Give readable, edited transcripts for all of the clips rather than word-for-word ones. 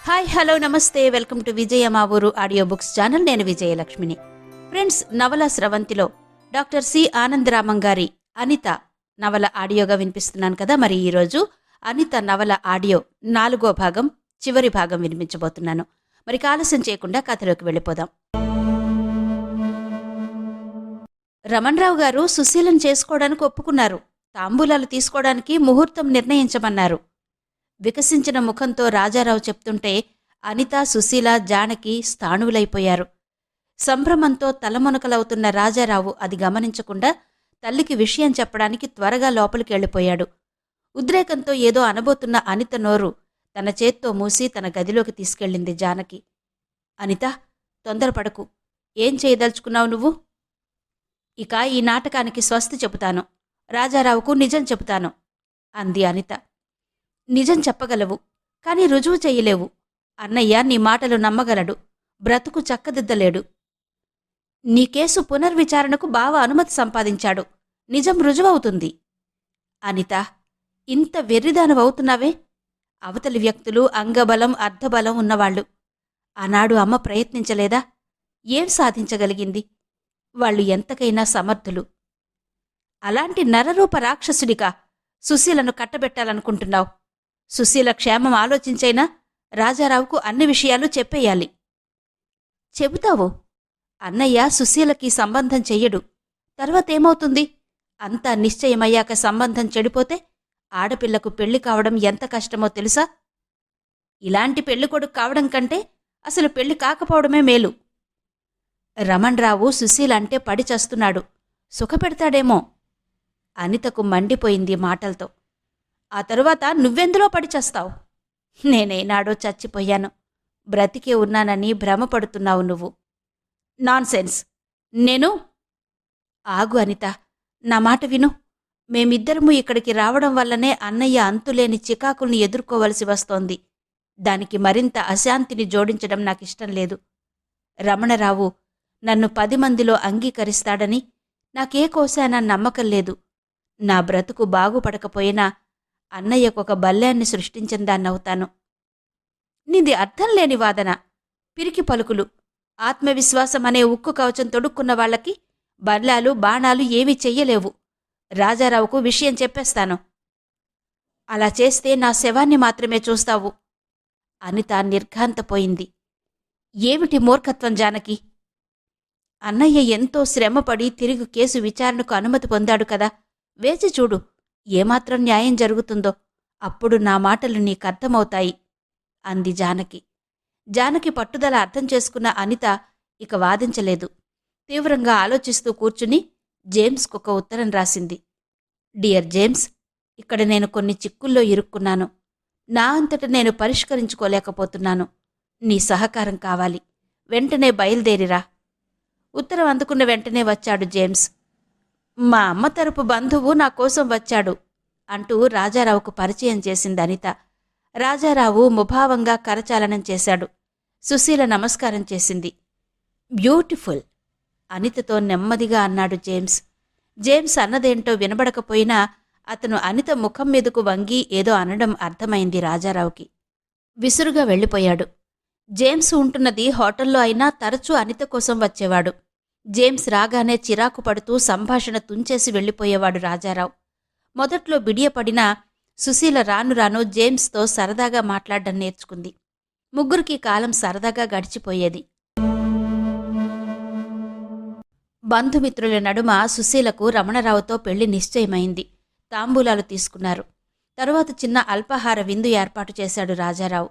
Hi hello నమస్తే welcome to విజయ మా ఊరు ఆడియో బుక్స్ ఛానల్. నేను విజయలక్ష్మిని. ఫ్రెండ్స్, నవల స్రవంతిలో డాక్టర్ సి ఆనందరామం గారి అనిత నవల ఆడియోగా వినిపిస్తున్నాను కదా. మరి ఈరోజు అనిత నవల ఆడియో 4వ భాగం చివరి భాగం వినిపించబోతున్నాను. మరి ఆలస్యం చేయకుండా కథలోకి వెళ్ళిపోదాం. రమణరావు గారు సుశీలను చేసుకోవడానికి ఒప్పుకున్నారు. తాంబూలాలు తీసుకోవడానికి ముహూర్తం నిర్ణయించమన్నారు. వికసించిన ముఖంతో రాజారావు చెప్తుంటే అనిత, సుశీల, జానకి స్థాణువులైపోయారు. సంభ్రమంతో తలమునకలవుతున్న రాజారావు అది గమనించకుండా తల్లికి విషయం చెప్పడానికి త్వరగా లోపలికి వెళ్ళిపోయాడు. ఉద్రేకంతో ఏదో అనబోతున్న అనిత నోరు తన చేత్తో మూసి తన గదిలోకి తీసుకెళ్ళింది జానకి. అనిత, తొందరపడకు. ఏం చేయదలుచుకున్నావు నువ్వు? ఇక ఈ నాటకానికి స్వస్తి చెబుతాను. రాజారావుకు నిజం చెబుతాను అంది అనిత. నిజం చెప్పగలవు, కాని రుజువు చెయ్యలేవు. అన్నయ్య నీ మాటలు నమ్మగలడు, బ్రతుకు చక్కదిద్దలేడు. నీ కేసు పునర్విచారణకు బావ అనుమతి సంపాదించాడు. నిజం రుజువవుతుంది. అనిత, ఇంత వెర్రిదానవవుతున్నావే? అవతలి వ్యక్తులు అంగబలం, అర్ధబలం ఉన్నవాళ్లు. ఆనాడు అమ్మ ప్రయత్నించలేదా? ఏం సాధించగలిగింది? వాళ్ళు ఎంతకైనా సమర్థులు. అలాంటి నరరూప రాక్షసుడిగా సుశీలను కట్టబెట్టాలనుకుంటున్నావు? సుశీల క్షేమం ఆలోచించైనా రాజారావుకు అన్ని విషయాలు చెప్పేయాలి. చెబుతావు? అన్నయ్య సుశీలకి సంబంధం చెయ్యడు. తర్వాతేమవుతుంది? అంతా నిశ్చయమయ్యాక సంబంధం చెడిపోతే ఆడపిల్లకు పెళ్లి కావడం ఎంత కష్టమో తెలుసా? ఇలాంటి పెళ్లికొడుకు కావడం కంటే అసలు పెళ్లి కాకపోవడమే మేలు. రమణరావు సుశీల అంటే పడి చస్తున్నాడు. సుఖపెడతాడేమో. అనితకు మండిపోయింది మాటలతో. ఆ తరువాత నువ్వెందులో పడి చస్తావు? నేనేనాడో చచ్చిపోయాను. బ్రతికే ఉన్నానని భ్రమపడుతున్నావు నువ్వు. నాన్సెన్స్. నేను? ఆగు అనిత, నా మాట విను. మేమిద్దరము ఇక్కడికి రావడం వల్లనే అన్నయ్య అంతులేని చికాకుల్ని ఎదుర్కోవలసి వస్తోంది. దానికి మరింత అశాంతిని జోడించడం నాకిష్టం లేదు. రమణరావు నన్ను 10 మందిలో అంగీకరిస్తాడని నాకే కోశానా నమ్మకం లేదు. నా బ్రతుకు బాగుపడకపోయినా అన్నయ్యకొక బల్యాన్ని సృష్టించిందాన్నవుతాను. నీది అర్థం లేని వాదన, పిరికి పలుకులు. ఆత్మవిశ్వాసమనే ఉక్కు కవచం తొడుక్కున్న వాళ్లకి బల్లాలు, బాణాలు ఏమీ చెయ్యలేవు. రాజారావుకు విషయం చెప్పేస్తాను. అలా చేస్తే నా శవాన్ని మాత్రమే చూస్తావు. అనిత నిర్ఘాంతపోయింది. ఏమిటి మూర్ఖత్వం జానకి? అన్నయ్య ఎంతో శ్రమపడి తిరిగి కేసు విచారణకు అనుమతి పొందాడు కదా. వేచి చూడు, ఏమాత్రం న్యాయం జరుగుతుందో. అప్పుడు నా మాటలు నీకర్థమవుతాయి అంది జానకి. జానకి పట్టుదల అర్థం చేసుకున్న అనిత ఇక వాదించలేదు. తీవ్రంగా ఆలోచిస్తూ కూర్చుని జేమ్స్కొక ఉత్తరం రాసింది. డియర్ జేమ్స్, ఇక్కడ నేను కొన్ని చిక్కుల్లో ఇరుక్కున్నాను. నా అంతట నేను పరిష్కరించుకోలేకపోతున్నాను. నీ సహకారం కావాలి. వెంటనే బయలుదేరిరా. ఉత్తరం అందుకున్న వెంటనే వచ్చాడు జేమ్స్. మా అమ్మ తరపు బంధువు నా కోసం వచ్చాడు అంటూ రాజారావుకు పరిచయం చేసింది అనిత. రాజారావు ముభావంగా కరచాలనం చేశాడు. సుశీల నమస్కారం చేసింది. బ్యూటిఫుల్ అనితతో నెమ్మదిగా అన్నాడు జేమ్స్. జేమ్స్ అన్నదేంటో వినబడకపోయినా అతను అనిత ముఖం మీదకు వంగి ఏదో అనడం అర్థమైంది రాజారావుకి. విసురుగా వెళ్ళిపోయాడు. జేమ్స్ ఉంటున్నది హోటల్లో అయినా తరచూ అనిత కోసం వచ్చేవాడు. జేమ్స్ రాగానే చిరాకు పడుతూ సంభాషణ తుంచేసి వెళ్ళిపోయేవాడు రాజారావు. మొదట్లో బిడియపడినా సుశీల రాను రాను జేమ్స్తో సరదాగా మాట్లాడడం నేర్చుకుంది. ముగ్గురికి కాలం సరదాగా గడిచిపోయేది. బంధుమిత్రుల నడుమ సుశీలకు రమణరావుతో పెళ్లి నిశ్చయమైంది. తాంబూలాలు తీసుకున్నారు. తరువాత చిన్న అల్పాహార విందు ఏర్పాటు చేశాడు రాజారావు.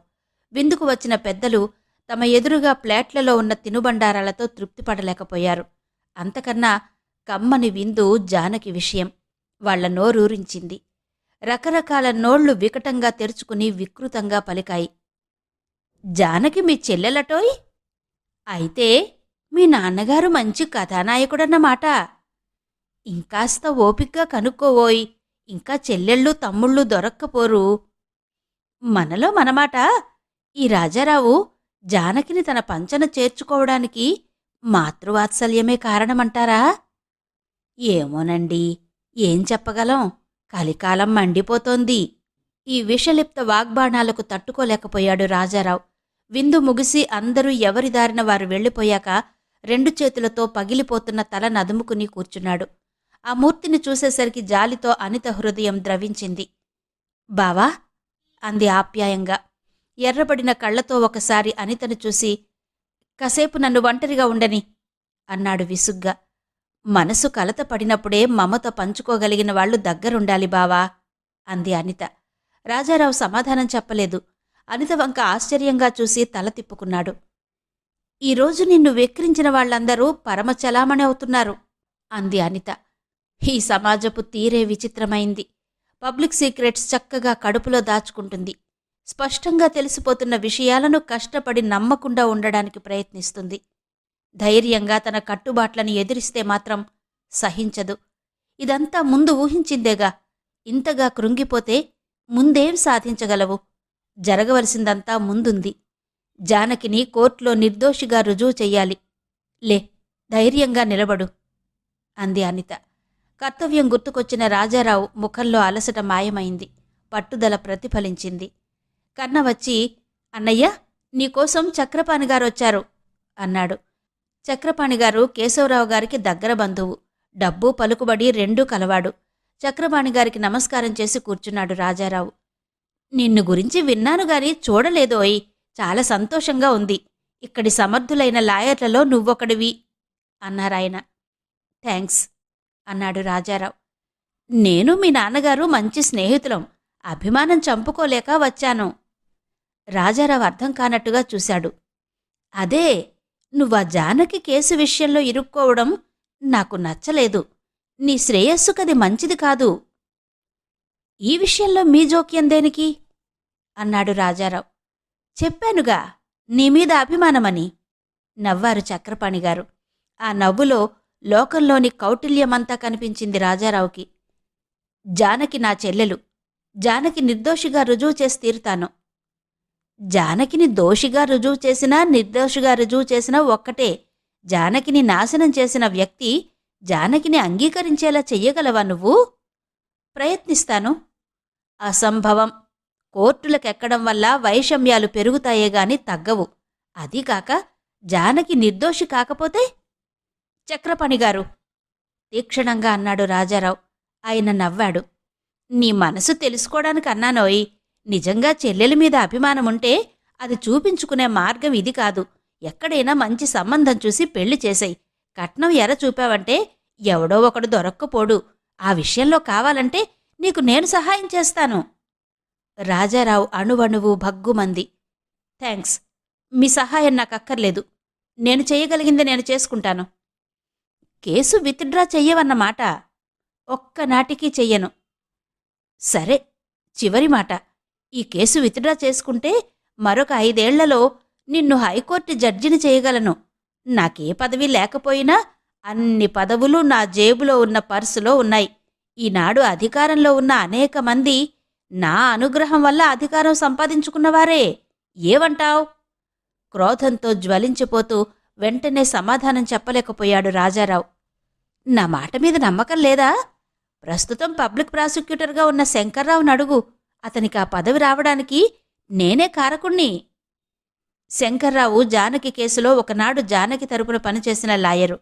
విందుకు వచ్చిన పెద్దలు తమ ఎదురుగా ప్లేట్లలో ఉన్న తినుబండారాలతో తృప్తిపడలేకపోయారు. అంతకన్నా కమ్మని విందు జానకి విషయం వాళ్ల నోరూరించింది. రకరకాల నోళ్లు వికటంగా తెరుచుకుని వికృతంగా పలికాయి. జానకి మీ చెల్లెలటోయ్? అయితే మీ నాన్నగారు మంచి కథానాయకుడన్నమాట. ఇంకాస్త ఓపిగ్గా కనుక్కోవోయ్, ఇంకా చెల్లెళ్ళు తమ్ముళ్ళు దొరక్కపోరు. మనలో మనమాట, ఈ రాజారావు జానకిని తన పంచన చేర్చుకోవడానికి మాతృవాత్సల్యమే కారణమంటారా? ఏమోనండి, ఏం చెప్పగలం. కలికాలం మండిపోతోంది. ఈ విషలిప్త వాగ్బాణాలకు తట్టుకోలేకపోయాడు రాజారావు. విందు ముగిసి అందరూ ఎవరి దారిన వారు వెళ్ళిపోయాక 2 చేతులతో పగిలిపోతున్న తల నదుముకుని కూర్చున్నాడు. ఆ మూర్తిని చూసేసరికి జాలితో అనిత హృదయం ద్రవించింది. బావా అంది ఆప్యాయంగా. ఎర్రబడిన కళ్లతో ఒకసారి అనితను చూసి, కాసేపు నన్ను ఒంటరిగా ఉండని అన్నాడు విసుగ్గా. మనసు కలత పడినప్పుడే మమత పంచుకోగలిగిన వాళ్లు దగ్గరుండాలి బావా అంది అనిత. రాజారావు సమాధానం చెప్పలేదు. అనిత వంక ఆశ్చర్యంగా చూసి తల తిప్పుకున్నాడు. ఈరోజు నిన్ను వెక్కిరించిన వాళ్లందరూ పరమచలామణి అవుతున్నారు అంది అనిత. ఈ సమాజపు తీరే విచిత్రమైంది. పబ్లిక్ సీక్రెట్స్ చక్కగా కడుపులో దాచుకుంటుంది. స్పష్టంగా తెలిసిపోతున్న విషయాలను కష్టపడి నమ్మకుండా ఉండడానికి ప్రయత్నిస్తుంది. ధైర్యంగా తన కట్టుబాట్లను ఎదిరిస్తే మాత్రం సహించదు. ఇదంతా ముందు ఊహించిందేగా. ఇంతగా కృంగిపోతే ముందేం సాధించగలవు? జరగవలసిందంతా ముందుంది. జానకిని కోర్టులో నిర్దోషిగా రుజువు చెయ్యాలి. లే, ధైర్యంగా నిలబడు అంది అనిత. కర్తవ్యం గుర్తుకొచ్చిన రాజారావు ముఖంలో అలసట మాయమైంది. పట్టుదల ప్రతిఫలించింది. కన్న వచ్చి, అన్నయ్య, నీకోసం చక్రపాణిగారొచ్చారు అన్నాడు. చక్రపాణిగారు కేశవరావు గారికి దగ్గర బంధువు. డబ్బు పలుకుబడి రెండూ కలవాడు. చక్రపాణిగారికి నమస్కారం చేసి కూర్చున్నాడు రాజారావు. నిన్ను గురించి విన్నానుగాని చూడలేదోయ్. చాలా సంతోషంగా ఉంది. ఇక్కడి సమర్థులైన లాయర్లలో నువ్వొకడివి అన్నారాయన. థ్యాంక్స్ అన్నాడు రాజారావు. నేను మీ నాన్నగారు మంచి స్నేహితులం. అభిమానం చంపుకోలేక వచ్చాను. రాజారావు అర్థం కానట్టుగా చూశాడు. అదే, నువ్వా జానకి కేసు విషయంలో ఇరుక్కోవడం నాకు నచ్చలేదు. నీ శ్రేయస్సుకది మంచిది కాదు. ఈ విషయంలో మీ జోక్యం దేనికి అన్నాడు రాజారావు. చెప్పానుగా, నీమీద అభిమానమని నవ్వారు చక్రపాణిగారు. ఆ నవ్వులో లోకంలోని కౌటిల్యమంతా కనిపించింది రాజారావుకి. జానకి నా చెల్లెలు. జానకి నిర్దోషిగా రుజువు చేసి తీరుతాను. జానకిని దోషిగా రుజువు చేసినా నిర్దోషిగా రుజువు చేసినా ఒక్కటే. జానకిని నాశనం చేసిన వ్యక్తి జానకిని అంగీకరించేలా చెయ్యగలవా నువ్వు? ప్రయత్నిస్తాను. అసంభవం. కోర్టులకెక్కడం వల్ల వైషమ్యాలు పెరుగుతాయేగాని తగ్గవు. అదీకాక జానకి నిర్దోషి కాకపోతే? చక్రపాణిగారు తీక్షణంగా అన్నాడు రాజారావు. ఆయన నవ్వాడు. నీ మనసు తెలుసుకోవడానికి అన్నానోయ్. నిజంగా చెల్లెలి మీద అభిమానముంటే అది చూపించుకునే మార్గం ఇది కాదు. ఎక్కడైనా మంచి సంబంధం చూసి పెళ్లి చేసేయ్. కట్నం ఎర చూపావంటే ఎవడో ఒకడు దొరక్కపోడు. ఆ విషయంలో కావాలంటే నీకు నేను సహాయం చేస్తాను. రాజారావు అణువణువు భగ్గుమంది. థ్యాంక్స్, మీ సహాయం నాకక్కర్లేదు. నేను చెయ్యగలిగింది నేను చేసుకుంటాను. Case withdraw చెయ్యవన్నమాట. ఒక్కనాటికి చెయ్యను. సరే, చివరి మాట. ఈ కేసు విత్డ్రా చేసుకుంటే మరొక 5 ఏళ్లలో నిన్ను హైకోర్టు జడ్జిని చేయగలను. నాకే పదవి లేకపోయినా అన్ని పదవులు నా జేబులో ఉన్న పర్సులో ఉన్నాయి. ఈనాడు అధికారంలో ఉన్న అనేక మంది నా అనుగ్రహం వల్ల అధికారం సంపాదించుకున్నవారే. ఏవంటావ్? క్రోధంతో జ్వలించిపోతూ వెంటనే సమాధానం చెప్పలేకపోయాడు రాజారావు. నా మాట మీద నమ్మకం లేదా? ప్రస్తుతం పబ్లిక్ ప్రాసిక్యూటర్గా ఉన్న శంకర్రావును అడుగు. అతనికి ఆ పదవి రావడానికి నేనే కారకుణ్ణి. శంకర్రావు జానకి కేసులో ఒకనాడు జానకి తరపున పనిచేసిన లాయరు.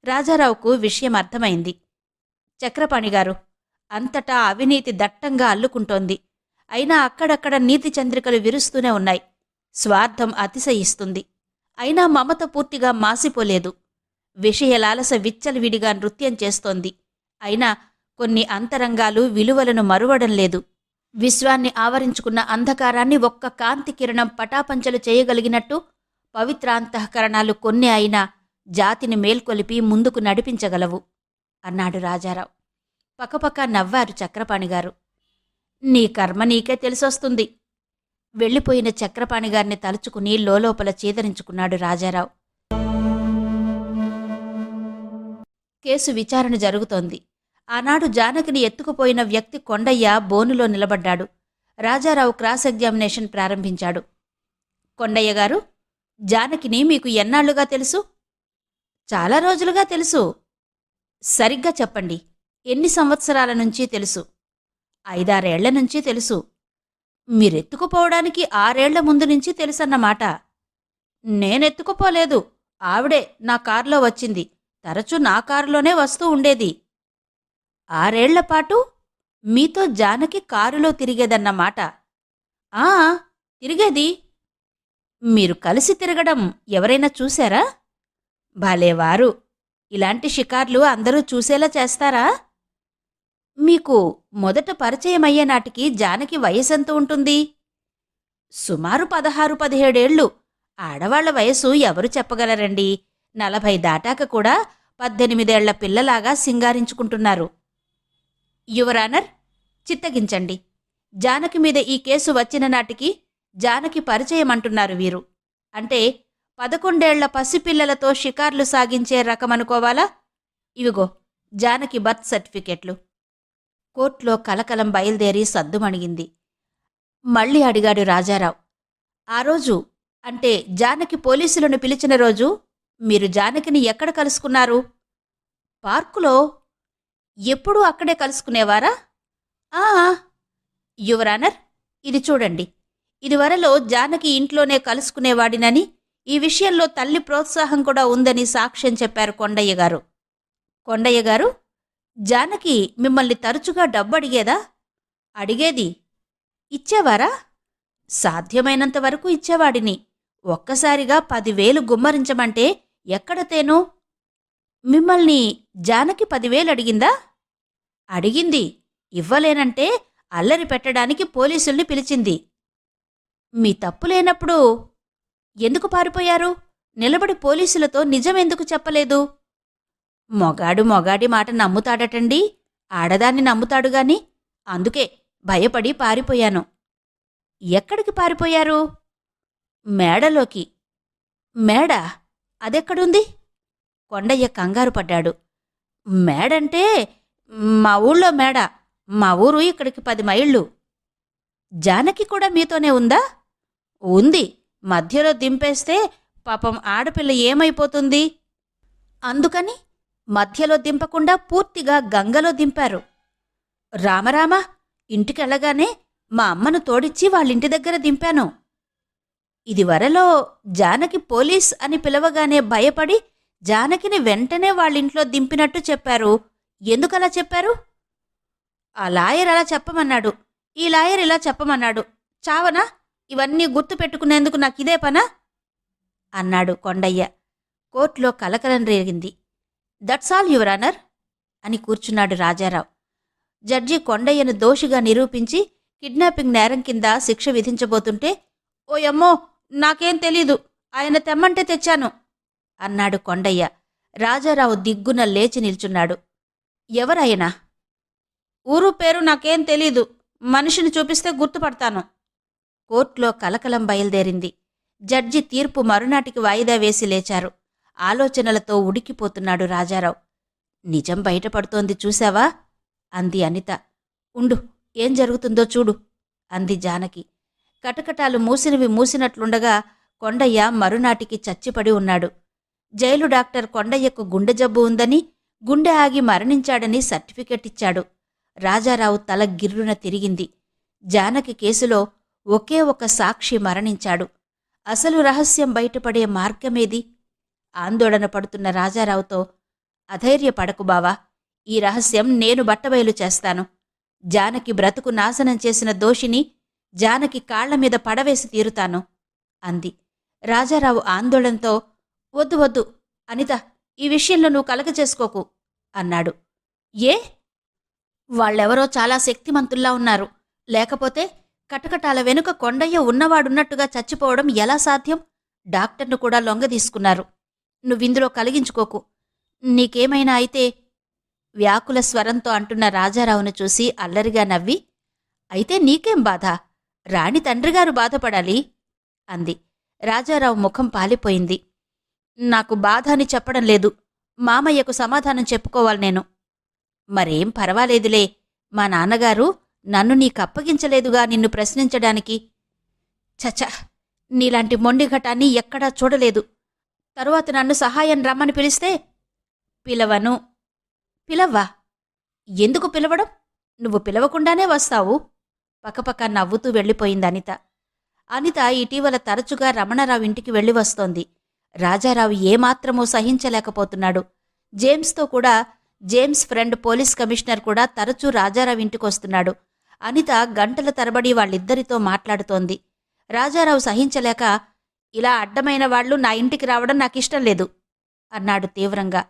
రాజారావుకు విషయం అర్థమైంది. చక్రపాణిగారు, అంతటా అవినీతి దట్టంగా అల్లుకుంటోంది. అయినా అక్కడక్కడ నీతి చంద్రికలు విరుస్తూనే ఉన్నాయి. స్వార్థం అతిశయిస్తుంది. అయినా మమత పూర్తిగా మాసిపోలేదు. విషయలాలస విచ్చలవిడిగా నృత్యం చేస్తోంది. అయినా కొన్ని అంతరంగాలు విలువలను మరువడం లేదు. విశ్వాన్ని ఆవరించుకున్న అంధకారాన్ని ఒక్క కాంతి కిరణం పటాపంచలు చేయగలిగినట్టు పవిత్రాంతఃకరణాలు కొన్ని అయినా జాతిని మేల్కొలిపి ముందుకు నడిపించగలవు అన్నాడు రాజారావు. పకపక నవ్వారు చక్రపాణిగారు. నీ కర్మ నీకే తెలిసొస్తుంది. వెళ్ళిపోయిన చక్రపాణిగారిని తలుచుకుని లోలోపల చీదరించుకున్నాడు రాజారావు. కేసు విచారణ జరుగుతోంది. ఆనాడు జానకిని ఎత్తుకుపోయిన వ్యక్తి కొండయ్య బోనులో నిలబడ్డాడు. రాజారావు క్రాస్ ఎగ్జామినేషన్ ప్రారంభించాడు. కొండయ్య గారు, జానకిని మీకు ఎన్నాళ్లుగా తెలుసు? చాలా రోజులుగా తెలుసు. సరిగ్గా చెప్పండి, ఎన్ని సంవత్సరాల నుంచి తెలుసు? 5-6 ఏళ్ల నుంచి తెలుసు. మీరెత్తుకుపోవడానికి 6 ఏళ్ల ముందు నుంచి తెలుసన్నమాట. నేనెత్తుకుపోలేదు. ఆవిడే నా కారులో వచ్చింది. తరచూ నా కారులోనే వస్తూ ఉండేది. 6 ఏళ్లపాటు మీతో జానకి కారులో తిరిగేదన్నమాట. ఆ, తిరిగేది. మీరు కలిసి తిరగడం ఎవరైనా చూశారా? భలేవారు. ఇలాంటి షికార్లు అందరూ చూసేలా చేస్తారా? మీకు మొదట పరిచయమయ్యే నాటికి జానకి వయసెంత ఉంటుంది? సుమారు 16-17 ఏళ్ళు. ఆడవాళ్ల వయసు ఎవరు చెప్పగలరండి? 40 దాటాక కూడా 18 ఏళ్ల పిల్లలాగా సింగారించుకుంటున్నారు. యువరానర్, చిత్తగించండి. జానకి మీద ఈ కేసు వచ్చిన నాటికి జానకి పరిచయం అంటున్నారు వీరు. అంటే 11 ఏళ్ల పసిపిల్లలతో షికార్లు సాగించే రకమనుకోవాలా? ఇవిగో జానకి బర్త్ సర్టిఫికెట్లు. కోర్టులో కలకలం బయలుదేరి సద్దుమణిగింది. మళ్ళీ అడిగాడు రాజారావు. ఆ రోజు, అంటే జానకి పోలీసులను పిలిచిన రోజు, మీరు జానకిని ఎక్కడ కలుసుకున్నారు? పార్కులో. ఎప్పుడూ అక్కడే కలుసుకునేవారా? ఆ. యువరానర్, ఇది చూడండి. ఇదివరలో జానకి ఇంట్లోనే కలుసుకునేవాడినని, ఈ విషయంలో తల్లి ప్రోత్సాహం కూడా ఉందని సాక్ష్యం చెప్పారు కొండయ్యగారు. కొండయ్యగారు, జానకి మిమ్మల్ని తరచుగా డబ్బడిగేదా? అడిగేది. ఇచ్చేవారా? సాధ్యమైనంతవరకు ఇచ్చేవాడిని. ఒక్కసారిగా 10,000 గుమ్మరించమంటే ఎక్కడ తేను? మిమ్మల్ని జానకి 10,000 అడిగిందా? అడిగింది. ఇవ్వలేనంటే అల్లరి పెట్టడానికి పోలీసుల్ని పిలిచింది. మీ తప్పు లేనప్పుడు ఎందుకు పారిపోయారు? నిలబడి పోలీసులతో నిజమెందుకు చెప్పలేదు? మొగాడి మాట నమ్ముతాడటండి. ఆడదాన్ని నమ్ముతాడుగాని. అందుకే భయపడి పారిపోయాను. ఎక్కడికి పారిపోయారు? మేడలోకి. మేడ? అదెక్కడుంది? కొండయ్య కంగారు పడ్డాడు. మేడంటే మా ఊళ్ళో మేడ. మా ఊరు ఇక్కడికి 10 మైళ్ళు. జానకి కూడా మీతోనే ఉందా? ఉంది. మధ్యలో దింపేస్తే పాపం ఆడపిల్ల ఏమైపోతుంది? అందుకని మధ్యలో దింపకుండా పూర్తిగా గంగలో దింపారు. రామరామ, ఇంటికెళ్ళగానే మా అమ్మను తోడిచ్చి వాళ్ళింటి దగ్గర దింపాను. ఇదివరలో జానకి పోలీస్ అని పిలవగానే భయపడి జానకిని వెంటనే వాళ్ళింట్లో దింపినట్టు చెప్పారు. ఎందుకలా చెప్పారు? ఆ లాయర్ అలా చెప్పమన్నాడు, ఈ లాయర్ ఇలా చెప్పమన్నాడు. చావనా? ఇవన్నీ గుర్తు పెట్టుకునేందుకు నాకిదే పనా? అన్నాడు కొండయ్య. కోర్టులో కలకలం రేగింది. దట్స్ ఆల్ యువరానర్ అని కూర్చున్నాడు రాజారావు. జడ్జి కొండయ్యను దోషిగా నిరూపించి కిడ్నాపింగ్ నేరం కింద శిక్ష విధించబోతుంటే, ఓయమ్మో, నాకేం తెలీదు, ఆయన తెమ్మంటే తెచ్చాను అన్నాడు కొండయ్య. రాజారావు దిగ్గున లేచి నిల్చున్నాడు. ఎవరాయనా? ఊరు పేరు నాకేం తెలీదు. మనిషిని చూపిస్తే గుర్తుపడతాను. కోర్టులో కలకలం బయలుదేరింది. జడ్జి తీర్పు మరునాటికి వాయిదా వేసి లేచారు. ఆలోచనలతో ఉడికిపోతున్నాడు రాజారావు. నిజం బయటపడుతోంది చూశావా? అంది అనిత. ఉండు, ఏం జరుగుతుందో చూడు అంది జానకి. కటకటాలు మూసినవి మూసినట్లుండగా కొండయ్య మరునాటికి చచ్చిపడి ఉన్నాడు. జైలు డాక్టర్ కొండయ్యకు గుండె జబ్బు ఉందని, గుండె ఆగి మరణించాడని సర్టిఫికెట్ ఇచ్చాడు. రాజారావు తల గిర్రున తిరిగింది. జానకి కేసులో ఒకే ఒక సాక్షి మరణించాడు. అసలు రహస్యం బయటపడే మార్గమేది? ఆందోళన పడుతున్న రాజారావుతో, అధైర్యపడకు బావా, ఈ రహస్యం నేను బట్టబయలు చేస్తాను. జానకి బ్రతుకు నాశనం చేసిన దోషిని జానకి కాళ్లమీద పడవేసి తీరుతాను అంది. రాజారావు ఆందోళనతో, వద్దు వద్దు అనిత, ఈ విషయంలో నువ్వు కలగచేసుకోకు అన్నాడు. ఏ? వాళ్ళెవరో చాలా శక్తిమంతుల్లా ఉన్నారు. లేకపోతే కటకటాల వెనుక కొండయ్య ఉన్నవాడున్నట్టుగా చచ్చిపోవడం ఎలా సాధ్యం? డాక్టర్ను కూడా లొంగదీసుకున్నారు. నువ్విందులో కలిగించుకోకు. నీకేమైనా అయితే వ్యాకుల స్వరంతో అంటున్న రాజారావును చూసి అల్లరిగా నవ్వి, అయితే నీకేం బాధ? రాణి తండ్రిగారు బాధపడాలి అంది. రాజారావు ముఖం పాలిపోయింది. నాకు బాధ అని చెప్పడం లేదు. మామయ్యకు సమాధానం చెప్పుకోవాలి నేను. మరేం పర్వాలేదులే. మా నాన్నగారు నన్ను నీకప్పగించలేదుగా నిన్ను ప్రశ్నించడానికి. చచ, నీలాంటి మొండిఘటాన్ని ఎక్కడా చూడలేదు. తరువాత నన్ను సహాయం రమ్మని పిలిస్తే పిలవను. పిలవ్వా? ఎందుకు పిలవడం? నువ్వు పిలవకుండానే వస్తావు. పకపక నవ్వుతూ వెళ్ళిపోయింది అనిత. అనిత ఇటీవల తరచుగా రమణరావు ఇంటికి వెళ్ళి వస్తోంది. రాజారావు ఏమాత్రమూ సహించలేకపోతున్నాడు. జేమ్స్తో కూడా, జేమ్స్ ఫ్రెండ్ పోలీస్ కమిషనర్ కూడా తరచూ రాజారావు ఇంటికొస్తున్నాడు. అనిత గంటల తరబడి వాళ్ళిద్దరితో మాట్లాడుతోంది. రాజారావు సహించలేక, ఇలా అడ్డమైన వాళ్లు నా ఇంటికి రావడం నాకిష్టం లేదు అన్నాడు తీవ్రంగా.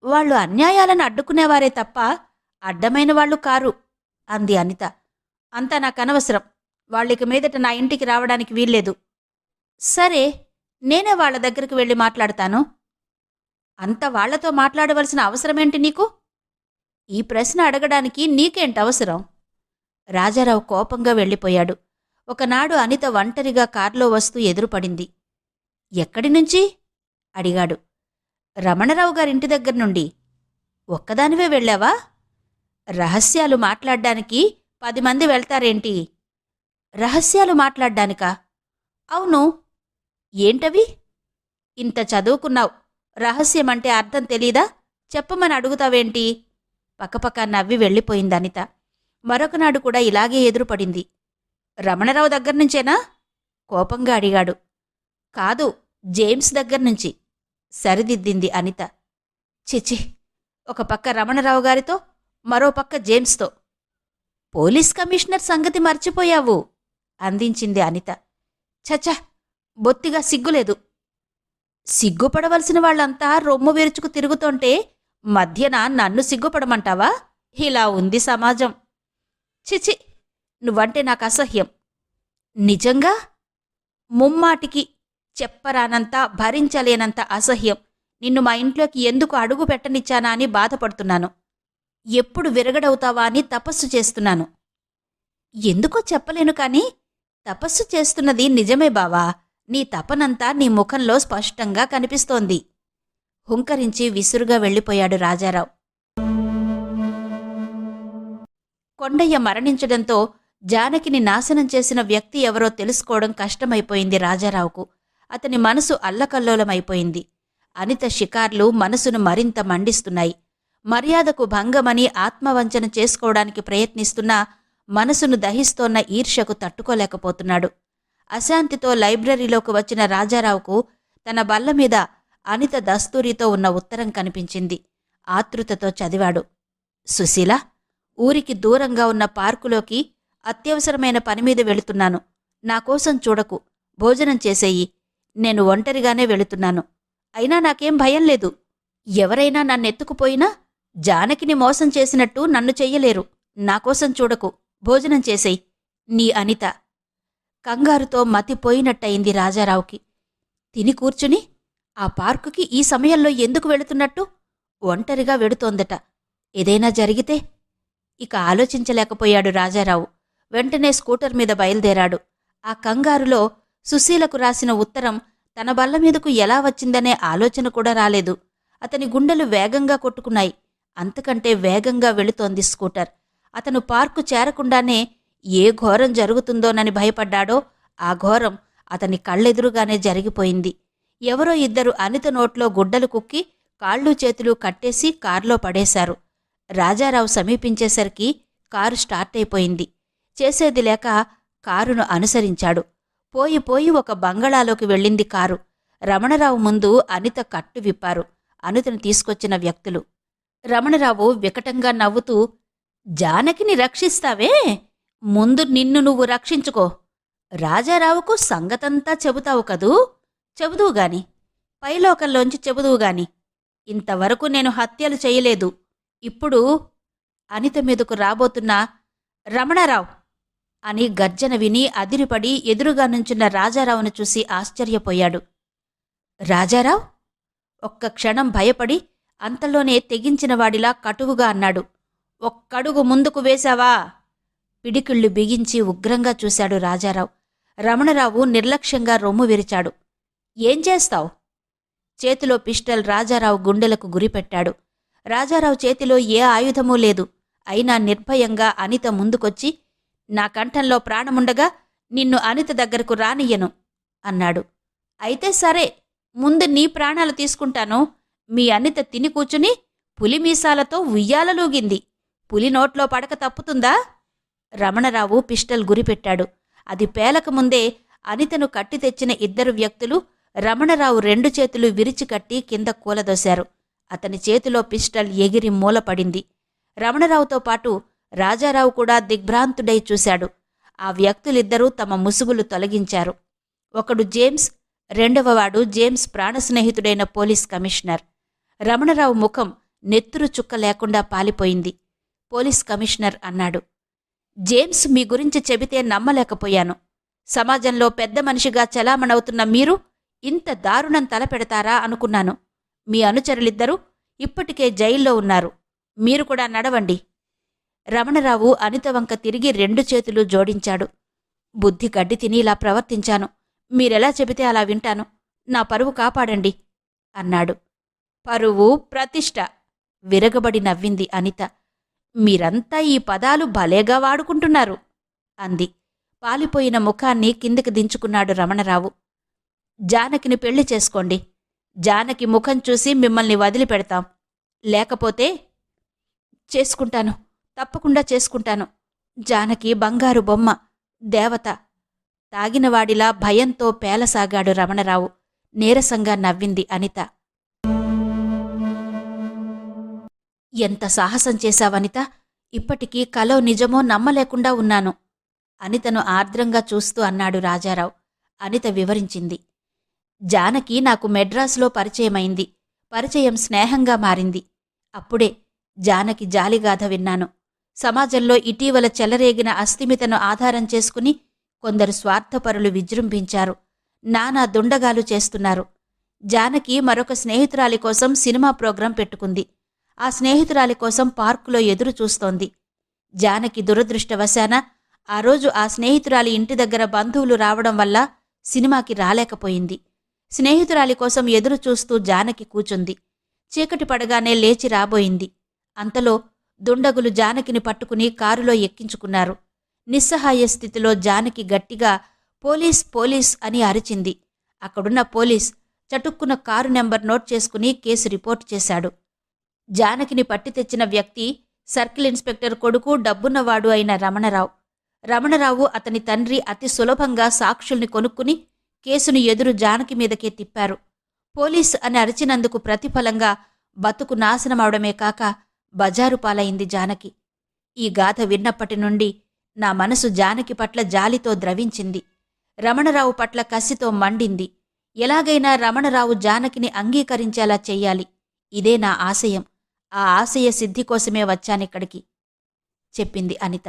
వాళ్ళు అన్యాయాలను అడ్డుకునేవారే తప్ప అడ్డమైన వాళ్లు కారు అంది అనిత. అంతా నాకనవసరం. వాళ్ళకి మీదట నా ఇంటికి రావడానికి వీల్లేదు. సరే, నేనే వాళ్ల దగ్గరికి వెళ్ళి మాట్లాడతాను. అంత వాళ్లతో మాట్లాడవలసిన అవసరమేంటి నీకు? ఈ ప్రశ్న అడగడానికి నీకేంటవసరం? రాజారావు కోపంగా వెళ్ళిపోయాడు. ఒకనాడు అనిత ఒంటరిగా కార్లో వస్తూ ఎదురుపడింది. ఎక్కడినుంచి? అడిగాడు. రమణరావు గారింటి దగ్గర నుండి. ఒక్కదానివే వెళ్ళావా? రహస్యాలు మాట్లాడ్డానికి 10 మంది వెళ్తారేంటి? రహస్యాలు మాట్లాడ్డానికా? అవును. ఏంటవి? ఇంత చదువుకున్నావు, రహస్యమంటే అర్థం తెలీదా? చెప్పమని అడుగుతావేంటి? పక్కపక్క నవ్వి వెళ్ళిపోయింది అనిత. మరొకనాడు కూడా ఇలాగే ఎదురుపడింది. రమణరావు దగ్గర్నుంచేనా? కోపంగా అడిగాడు. కాదు, జేమ్స్ దగ్గర్నుంచి సరిదిద్దింది అనిత. చిచి, ఒక పక్క రమణరావు గారితో, మరో పక్క జేమ్స్తో. పోలీస్ కమిషనర్ సంగతి మర్చిపోయావు అందించింది అనిత. చచ, బొత్తిగా సిగ్గులేదు. సిగ్గుపడవలసిన వాళ్లంతా రొమ్ము విరుచుకు తిరుగుతోంటే మధ్యన నన్ను సిగ్గుపడమంటావా? ఇలా ఉంది సమాజం. చిచి, నువ్వంటే నాకు అసహ్యం. నిజంగా? ముమ్మాటికి చెప్పరానంత, భరించలేనంత అసహ్యం. నిన్ను మా ఇంట్లోకి ఎందుకు అడుగు పెట్టనిచ్చానా అని బాధపడుతున్నాను. ఎప్పుడు విరగడవుతావా అని తపస్సు చేస్తున్నాను. ఎందుకో చెప్పలేను కాని తపస్సు చేస్తున్నది నిజమే బావా. నీ తపనంతా నీ ముఖంలో స్పష్టంగా కనిపిస్తోంది. హుంకరించి విసురుగా వెళ్ళిపోయాడు రాజారావు. కొండయ్య మరణించడంతో జానకిని నాశనం చేసిన వ్యక్తి ఎవరో తెలుసుకోవడం కష్టమైపోయింది రాజారావుకు. అతని మనసు అల్లకల్లోలమైపోయింది. అనిత షికార్లు మనసును మరింత మండిస్తున్నాయి. మర్యాదకు భంగమని ఆత్మవంచన చేసుకోవడానికి ప్రయత్నిస్తున్నా మనసును దహిస్తోన్న ఈర్ష్యకు తట్టుకోలేకపోతున్నాడు. అశాంతితో లైబ్రరీలోకి వచ్చిన రాజారావుకు తన బల్లమీద అనిత దస్తూరితో ఉన్న ఉత్తరం కనిపించింది. ఆతృతతో చదివాడు. సుశీల, ఊరికి దూరంగా ఉన్న పార్కులోకి అత్యవసరమైన పనిమీద వెళుతున్నాను. నాకోసం చూడకు, భోజనం చేసేయి. నేను ఒంటరిగానే వెళుతున్నాను. అయినా నాకేం భయం లేదు. ఎవరైనా నన్నెత్తుకుపోయినా జానకిని మోసం చేసినట్టు నన్ను చెయ్యలేరు. నాకోసం చూడకు, భోజనం చేసేయి. నీ అనిత. కంగారుతో మతిపోయినట్టయింది రాజారావుకి. తిని కూర్చుని ఆ పార్కుకి ఈ సమయంలో ఎందుకు వెళుతున్నట్టు? ఒంటరిగా వెడుతోందట. ఏదైనా జరిగితే? ఇక ఆలోచించలేకపోయాడు రాజారావు. వెంటనే స్కూటర్ మీద బయలుదేరాడు. ఆ కంగారులో సుశీలకు రాసిన ఉత్తరం తన బల్లమీదకు ఎలా వచ్చిందనే ఆలోచన కూడా రాలేదు. అతని గుండెలు వేగంగా కొట్టుకున్నాయి. అంతకంటే వేగంగా వెళుతోంది స్కూటర్. అతను పార్కు చేరకుండానే ఏ ఘోరం జరుగుతుందోనని భయపడ్డాడో ఆ ఘోరం అతని కళ్ళెదురుగానే జరిగిపోయింది. ఎవరో ఇద్దరు అనిత నోట్లో గుడ్డలు కుక్కి కాళ్ళు చేతులు కట్టేసి కారులో పడేశారు. రాజారావు సమీపించేసరికి కారు స్టార్ట్ అయిపోయింది. చేసేది లేక కారును అనుసరించాడు. పోయి ఒక బంగళాలోకి వెళ్ళింది కారు. రమణరావు ముందు అనిత కట్టు విప్పారు అనితను తీసుకొచ్చిన వ్యక్తులు. రమణరావు వికటంగా నవ్వుతూ, జానకిని రక్షిస్తావే, ముందు నిన్ను నువ్వు రక్షించుకో. రాజారావుకు సంగతంతా చెబుతావు కదూ? చెబుదువుగాని, పైలోకంలోంచి చెబుదువుగాని. ఇంతవరకు నేను హత్యలు చేయలేదు. ఇప్పుడు అనిత మీదకు రాబోతున్న రమణరావు అని గర్జన విని అదిరిపడి ఎదురుగా నుంచున్న రాజారావును చూసి ఆశ్చర్యపోయాడు. రాజారావు ఒక్క క్షణం భయపడి అంతలోనే తెగించినవాడిలా కటువుగా అన్నాడు. ఒక్కడుగు ముందుకు వేశావా? పిడికిళ్ళు బిగించి ఉగ్రంగా చూశాడు రాజారావు. రమణరావు నిర్లక్ష్యంగా రొమ్ము విరిచాడు. ఏం చేస్తావు? చేతిలో పిస్టల్ రాజారావు గుండెలకు గురిపెట్టాడు. రాజారావు చేతిలో ఏ ఆయుధమూ లేదు. అయినా నిర్భయంగా అనిత ముందుకొచ్చి, నా కంఠంలో ప్రాణముండగా నిన్ను అనిత దగ్గరకు రానియ్యను అన్నాడు. అయితే సరే, ముందు నీ ప్రాణాలు తీసుకుంటాను. మీ అనిత తిని కూచుని పులిమీసాలతో ఉయ్యాలలూగింది. పులి నోట్లో పడక తప్పుతుందా? రమణరావు పిస్టల్ గురిపెట్టాడు. అది పేలకముందే అనితను కట్టి తెచ్చిన ఇద్దరు వ్యక్తులు రమణరావు 2 చేతులు విరిచి కట్టి కింద కూలదోశారు. అతని చేతిలో పిస్టల్ ఎగిరి మూలపడింది. రమణరావుతో పాటు రాజారావు కూడా దిగ్భ్రాంతుడై చూశాడు. ఆ వ్యక్తులిద్దరూ తమ ముసుగులు తొలగించారు. ఒకడు జేమ్స్, రెండవవాడు జేమ్స్ ప్రాణస్నేహితుడైన పోలీస్ కమిషనర్. రమణరావు ముఖం నెత్తురు చుక్క లేకుండా పాలిపోయింది. పోలీస్ కమిషనర్ అన్నాడు, జేమ్స్ మీ గురించి చెబితే నమ్మలేకపోయాను. సమాజంలో పెద్ద మనిషిగా చలామణవుతున్న మీరు ఇంత దారుణం తలపెడతారా అనుకున్నాను. మీ అనుచరులిద్దరూ ఇప్పటికే జైల్లో ఉన్నారు. మీరు కూడా నడవండి. రమణరావు అనిత వంక తిరిగి 2 చేతులు జోడించాడు. బుద్ధి గడ్డి తిని ఇలా ప్రవర్తించాను. మీరెలా చెబితే అలా వింటాను. నా పరువు కాపాడండి అన్నాడు. పరువు, ప్రతిష్ట విరగబడి నవ్వింది అనిత. మీరంతా ఈ పదాలు భలేగా వాడుకుంటున్నారు అంది. పాలిపోయిన ముఖాన్ని కిందికి దించుకున్నాడు రమణరావు. జానకిని పెళ్లి చేసుకోండి. జానకి ముఖం చూసి మిమ్మల్ని వదిలిపెడతాం. లేకపోతే చేసుకుంటాను, తప్పకుండా చేసుకుంటాను. జానకి బంగారు బొమ్మ, దేవత. తాగినవాడిలా భయంతో పేలసాగాడు రమణరావు. నీరసంగా నవ్వింది అనిత. ఎంత సాహసం చేశావనిత! ఇప్పటికీ కలో నిజమో నమ్మలేకుండా ఉన్నాను. అనితను ఆర్ద్రంగా చూస్తూ అన్నాడు రాజారావు. అనిత వివరించింది. జానకి నాకు మెడ్రాసులో పరిచయమైంది. పరిచయం స్నేహంగా మారింది. అప్పుడే జానకి జాలిగాథ విన్నాను. సమాజంలో ఇటీవల చెలరేగిన అస్థిమితను ఆధారం చేసుకుని కొందరు స్వార్థపరులు విజృంభించారు. నానా దుండగాలు చేస్తున్నారు. జానకి మరొక స్నేహితురాలి కోసం సినిమా ప్రోగ్రాం పెట్టుకుంది. ఆ స్నేహితురాలి కోసం పార్కులో ఎదురు చూస్తోంది. జానకి దురదృష్టవశాన ఆ రోజు ఆ స్నేహితురాలి ఇంటి దగ్గర బంధువులు రావడం వల్ల సినిమాకి రాలేకపోయింది. స్నేహితురాలి కోసం ఎదురు చూస్తూ జానకి కూచుంది. చీకటి పడగానే లేచి రాబోయింది. అంతలో దుండగులు జానకిని పట్టుకుని కారులో ఎక్కించుకున్నారు. నిస్సహాయ స్థితిలో జానకి గట్టిగా పోలీస్ పోలీస్ అని అరిచింది. అక్కడున్న పోలీస్ చటుక్కున కారు నెంబర్ నోట్ చేసుకుని కేసు రిపోర్ట్ చేశాడు. జానకిని పట్టి తెచ్చిన వ్యక్తి సర్కిల్ ఇన్స్పెక్టర్ కొడుకు, డబ్బున్నవాడు అయిన రమణరావు. రమణరావు అతని తండ్రి అతి సులభంగా సాక్షుల్ని కొనుక్కుని కేసును ఎదురు జానకి మీదకే తిప్పారు. పోలీస్ అని అరిచినందుకు ప్రతిఫలంగా బతుకు నాశనమవడమే కాక బజారు పాలైంది జానకి. ఈ గాథ విన్నప్పటి నుండి నా మనసు జానకి పట్ల జాలితో ద్రవించింది. రమణరావు పట్ల కసితో మండింది. ఎలాగైనా రమణరావు జానకిని అంగీకరించేలా చెయ్యాలి. ఇదే నా ఆశయం. ఆ ఆశయ సిద్ధి కోసమే వచ్చానిక్కడికి చెప్పింది అనిత.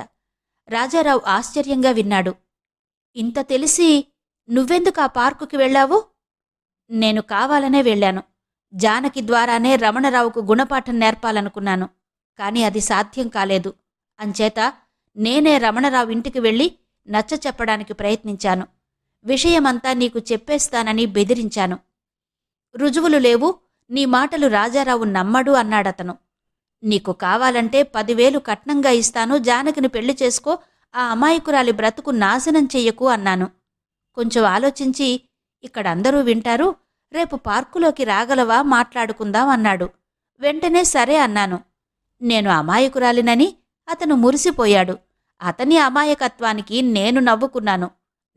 రాజారావు ఆశ్చర్యంగా విన్నాడు. ఇంత తెలిసి నువ్వెందుకు ఆ పార్కుకి వెళ్ళావు? నేను కావాలనే వెళ్ళాను. జానకి ద్వారానే రమణరావుకు గుణపాఠం నేర్పాలనుకున్నాను. కాని అది సాధ్యం కాలేదు. అంచేత నేనే రమణరావు ఇంటికి వెళ్ళి నచ్చ చెప్పడానికి ప్రయత్నించాను. విషయమంతా నీకు చెప్పేస్తానని బెదిరించాను. రుజువులు లేవు, నీ మాటలు రాజారావు నమ్మడు అన్నాడతను. నీకు కావాలంటే 10,000 కట్నంగా ఇస్తాను, జానకిని పెళ్లి చేసుకో, ఆ అమాయకురాలి బ్రతుకు నాశనం చెయ్యకు అన్నాను. కొంచెం ఆలోచించి, ఇక్కడందరూ వింటారు, రేపు పార్కులోకి రాగలవా, మాట్లాడుకుందాం అన్నాడు. వెంటనే సరే అన్నాను. నేను అమాయకురాలినని అతను మురిసిపోయాడు. అతని అమాయకత్వానికి నేను నవ్వుకున్నాను.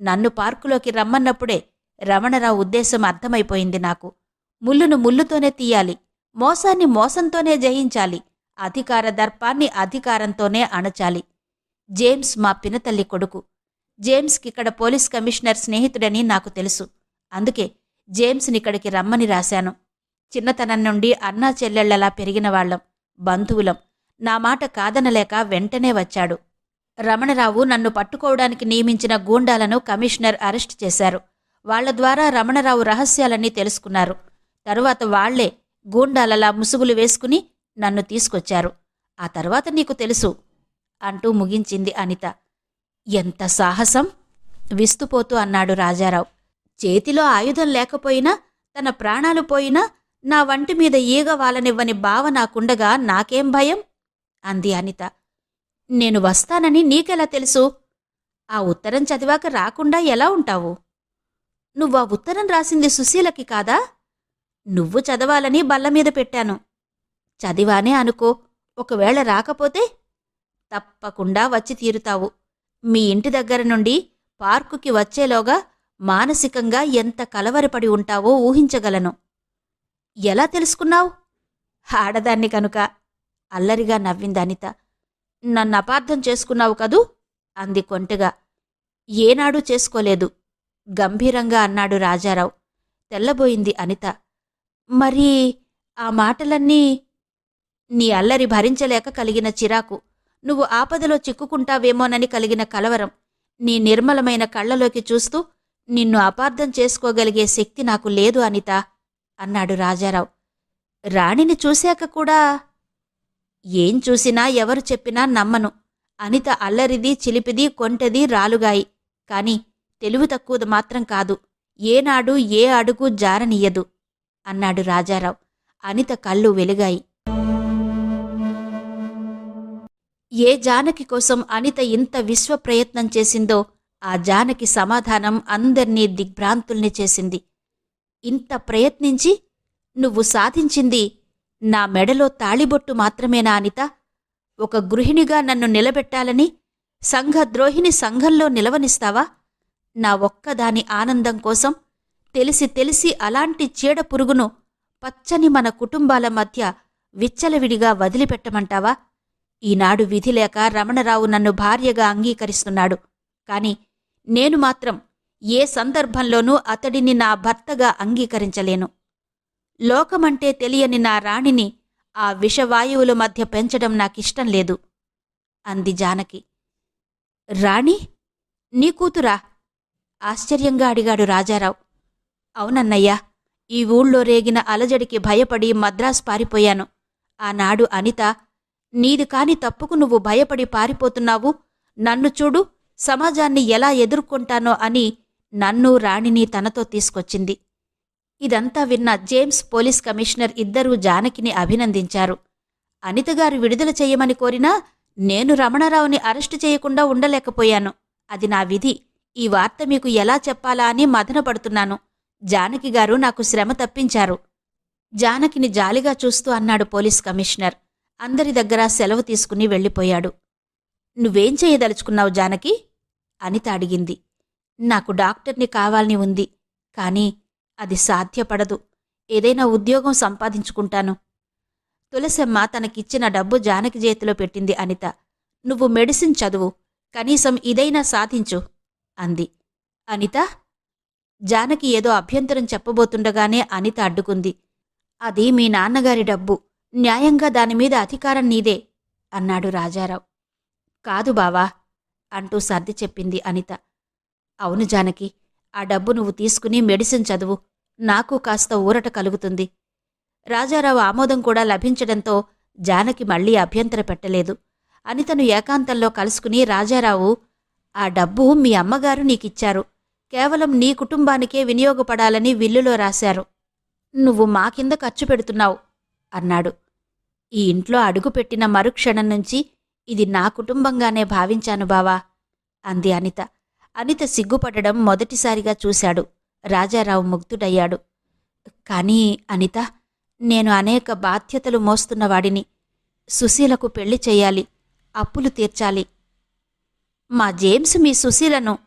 నన్ను పార్కులోకి రమ్మన్నప్పుడే రమణరావు ఉద్దేశం అర్థమైపోయింది నాకు. ముల్లును ముల్లుతోనే తీయాలి, మోసాన్ని మోసంతోనే జయించాలి, అధికార దర్పాన్ని అధికారంతోనే అణచాలి. జేమ్స్ మా పినతల్లి కొడుకు. జేమ్స్కిక్కడ పోలీస్ కమిషనర్ స్నేహితుడని నాకు తెలుసు. అందుకే జేమ్స్నిక్కడికి రమ్మని రాశాను. చిన్నతనం నుండి అన్నా చెల్లెళ్లలా పెరిగినవాళ్లం, బంధువులం. నా మాట కాదనలేక వెంటనే వచ్చాడు. రమణరావు నన్ను పట్టుకోవడానికి నియమించిన గూండాలను కమిషనర్ అరెస్ట్ చేశారు. వాళ్ల ద్వారా రమణరావు రహస్యాలన్నీ తెలుసుకున్నారు. తరువాత వాళ్లే గూండాలలా ముసుగులు వేసుకుని నన్ను తీసుకొచ్చారు. ఆ తర్వాత నీకు తెలుసు అంటూ ముగించింది అనిత. ఎంత సాహసం! విస్తుపోతూ అన్నాడు రాజారావు. చేతిలో ఆయుధం లేకపోయినా, తన ప్రాణాలు పోయినా నా వంటి మీద ఈగ వాలనివ్వని బావ నాకుండగా నాకేం భయం అంది అనిత. నేను వస్తానని నీకెలా తెలుసు? ఆ ఉత్తరం చదివాక రాకుండా ఎలా ఉంటావు? నువ్వా ఉత్తరం రాసింది సుశీలకి కాదా? నువ్వు చదవాలని బల్లమీద పెట్టాను. చదివానే అనుకో, ఒకవేళ రాకపోతే? తప్పకుండా వచ్చి తీరుతావు. మీ ఇంటి దగ్గర నుండి పార్కుకి వచ్చేలోగా మానసికంగా ఎంత కలవరపడి ఉంటావో ఊహించగలను. ఎలా తెలుసుకున్నావు? ఆడదాన్ని కనుక అల్లరిగా నవ్వింది అనిత. నన్నపార్థం చేసుకున్నావు కదూ అంది కొంటెగా. ఏనాడూ చేసుకోలేదు గంభీరంగా అన్నాడు రాజారావు. తెల్లబోయింది అనిత. మరి ఆ మాటలన్నీ? నీ అల్లరి భరించలేక కలిగిన చిరాకు, నువ్వు ఆపదలో చిక్కుకుంటావేమోనని కలిగిన కలవరం, నీ నిర్మలమైన కళ్ళలోకి చూస్తూ నిన్ను అపార్థం చేసుకోగలిగే శక్తి నాకు లేదు అనిత అన్నాడు రాజారావు. రాణిని చూశాక కూడా? ఏం చూసినా ఎవరు చెప్పినా నమ్మను. అనిత అల్లరిది, చిలిపిది, కొంటెది, రాలుగాయి. కాని తెలివి తక్కువది మాత్రం కాదు. ఏనాడు ఏ అడుగు జారనియ్యదు అన్నాడు రాజారావు. అనిత కళ్ళు వెలిగాయి. ఏ జానకి కోసం అనిత ఇంత విశ్వప్రయత్నం చేసిందో ఆ జానకి సమాధానం అందర్నీ దిగ్భ్రాంతుల్ని చేసింది. ఇంత ప్రయత్నించి నువ్వు సాధించింది నా మెడలో తాళిబొట్టు మాత్రమేనా అనిత? ఒక గృహిణిగా నన్ను నిలబెట్టాలని సంఘద్రోహిని సంఘంలో నిలవనిస్తావా? నా ఒక్కదాని ఆనందం కోసం తెలిసి తెలిసి అలాంటి చీడ పురుగును పచ్చని మన కుటుంబాల మధ్య విచ్చలవిడిగా వదిలిపెట్టమంటావా? ఈనాడు విధిలేక రమణరావు నన్ను భార్యగా అంగీకరిస్తున్నాడు. కాని నేను మాత్రం ఏ సందర్భంలోనూ అతడిని నా భర్తగా అంగీకరించలేను. లోకమంటే తెలియని నా రాణిని ఆ విషవాయువుల మధ్య పెంచడం నాకిష్టం లేదు అంది జానకి. రాణి? నీ కూతురా? ఆశ్చర్యంగా అడిగాడు రాజారావు. అవునన్నయ్యా, ఈ ఊళ్ళో రేగిన అలజడికి భయపడి మద్రాసు పారిపోయాను. ఆనాడు అనిత, నీది కాని తప్పుకు నువ్వు భయపడి పారిపోతున్నావు, నన్ను చూడు, సమాజాన్ని ఎలా ఎదుర్కొంటానో అని నన్ను రాణిని తనతో తీసుకొచ్చింది. ఇదంతా విన్న జేమ్స్ పోలీస్ కమిషనర్ ఇద్దరూ జానకిని అభినందించారు. అనితగారు విడుదల చెయ్యమని కోరినా నేను రమణరావుని అరెస్టు చేయకుండా ఉండలేకపోయాను. అది నా విధి. ఈ వార్త మీకు ఎలా చెప్పాలా అని మదనపడుతున్నాను. జానకిగారు నాకు శ్రమ తప్పించారు. జానకిని జాలిగా చూస్తూ అన్నాడు పోలీస్ కమిషనర్. అందరి దగ్గర సెలవు తీసుకుని వెళ్ళిపోయాడు. నువ్వేం చేయదలుచుకున్నావు జానకి? అనిత అడిగింది. నాకు డాక్టర్ని కావాలని ఉంది. కానీ అది సాధ్యపడదు. ఏదైనా ఉద్యోగం సంపాదించుకుంటాను. తులసమ్మ తనకిచ్చిన డబ్బు జానకి చేతిలో పెట్టింది అనిత. నువ్వు మెడిసిన్ చదువు, కనీసం ఇదైనా సాధించు అంది. అనిత? జానకి ఏదో అభ్యంతరం చెప్పబోతుండగానే అనిత అడ్డుకుంది. అది మీ నాన్నగారి డబ్బు, న్యాయంగా దానిమీద అధికారం నీదే అన్నాడు రాజారావు. కాదు బావా అంటూ సర్ది చెప్పింది అనిత. అవును జానకి, ఆ డబ్బు నువ్వు తీసుకుని మెడిసిన్ చదువు, నాకు కాస్త ఊరట కలుగుతుంది. రాజారావు ఆమోదం కూడా లభించడంతో జానకి మళ్లీ అభ్యంతర పెట్టలేదు. అనితను ఏకాంతంలో కలుసుకుని రాజారావు, ఆ డబ్బు మీ అమ్మగారు నీకిచ్చారు, కేవలం నీ కుటుంబానికే వినియోగపడాలని విల్లులో రాశారు. నువ్వు మా కింద ఖర్చు పెడుతున్నావు అన్నాడు. ఈ ఇంట్లో అడుగుపెట్టిన మరుక్షణం నుంచి ఇది నా కుటుంబంగానే భావించాను బావా అంది అనిత. అనిత సిగ్గుపడడం మొదటిసారిగా చూశాడు. రాజారావు ముగ్ధుడయ్యాడు. కానీ అనిత, నేను అనేక బాధ్యతలు మోస్తున్నవాడిని. సుశీలకు పెళ్లి చెయ్యాలి, అప్పులు తీర్చాలి. మా జేమ్స్ మీ సుశీలను,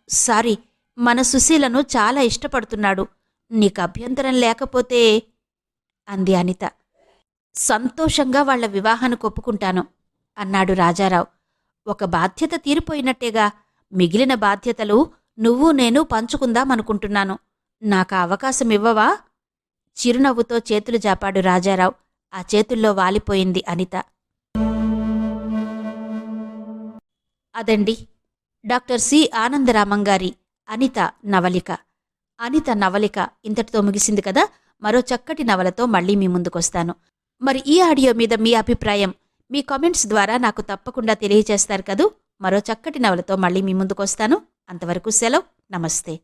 మన సుశీలను చాలా ఇష్టపడుతున్నాడు. నీకు అభ్యంతరం లేకపోతే అంది అనిత. సంతోషంగా వాళ్ల వివాహానికి ఒప్పుకుంటాను అన్నాడు రాజారావు. ఒక బాధ్యత తీరిపోయినట్టేగా, మిగిలిన బాధ్యతలు నువ్వు నేను పంచుకుందామనుకుంటున్నాను. నాకా అవకాశం ఇవ్వవా? చిరునవ్వుతో చేతులు జాపాడు రాజారావు. ఆ చేతుల్లో వాలిపోయింది అనిత. అదండి డాక్టర్ సి ఆనందరామంగారి అనిత నవలిక. అనిత నవలిక ఇంతటితో ముగిసింది కదా. మరో చక్కటి నవలతో మళ్లీ మీ ముందుకొస్తాను. మరి ఈ ఆడియో మీద మీ అభిప్రాయం మీ కామెంట్స్ ద్వారా నాకు తప్పకుండా తెలియజేస్తారు కదూ. మరో చక్కటి నవలతో మళ్లీ మీ ముందుకొస్తాను. అంతవరకు సెలవు. నమస్తే.